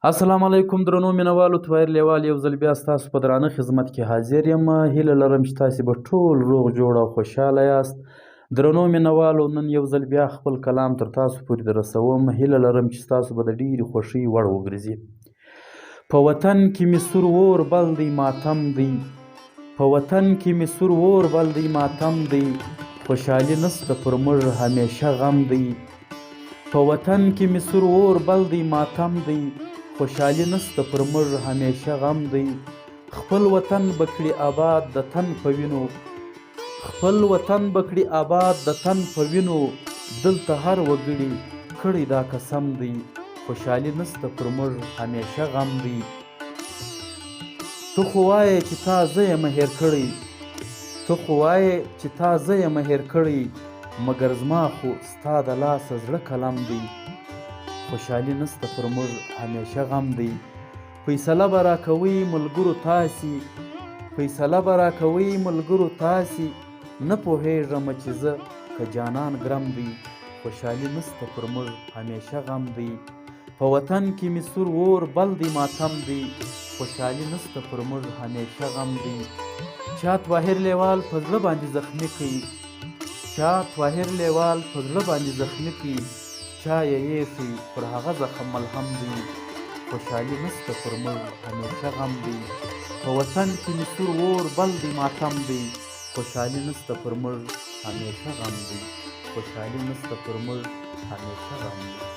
السلام علیکم درنو مینوالو تویر لیوال یو ځل بیا ستاسو په درانه خدمت کې حاضر یم. هیله لرم چې تاسې به ټول روغ جوړ او خوشحاله یاست. درنو مینوالو نن یو ځل بیا خپل کلام تر تاسو پورې دررسوم. هیله لرم چې ستاسو به د ډېرې خوښۍ وړ وګرځي. په وطن کې مې سور اور بل دی ماتم دی، په وطن کې مې سور اور بل دی ماتم دی، خوشحالي نسته پر موږ همیشه غم دی. په وطن کې مې سور اور بل دی ماتم دی، خوشحالي نسته پر موږ همیشه غم دی. خپل وطن بکړي آباد د تن په وینو، خپل وطن بکړي آباد د تن په وینو، دلته هر وګړي کړی دا قسم دی، خوشحالي نسته پر موږ همیشه غم دی. ته خو وایې چې تا زه یم هېر کړی، ته خو وایې چې تا زه یم هېر کړی، مګر زما خو ستا د لاسه زړه قلم دی، خوشحالي نسته پر موږ همیشه غم دی. فیصله به راکوئ ملګرو تاسې، فیصله به راکوئ ملګرو تاسې، نه پوهېږم چې زه که جانان ګرم دی، خوشحالي نسته پر موږ همیشه غم دی. په وطن کې مې سور اور بل دی ماتم دی، خوشحالي نسته پر موږ همیشه غم دی. چا طاهر لیوال په زړه باندې زخمي کړي، چا طاهر لیوال په زړه باندې زخمي کړي، چا یې ایښی پر هغه زخم ملهم دی، خوشحالي نسته پر موږ همیشه غم دی. په وطن کې مې سور اور بل دی ماتم دی، خوشحالي نسته پر موږ همیشه غم دی، خوشحالي نسته پر موږ همیشه غم دی.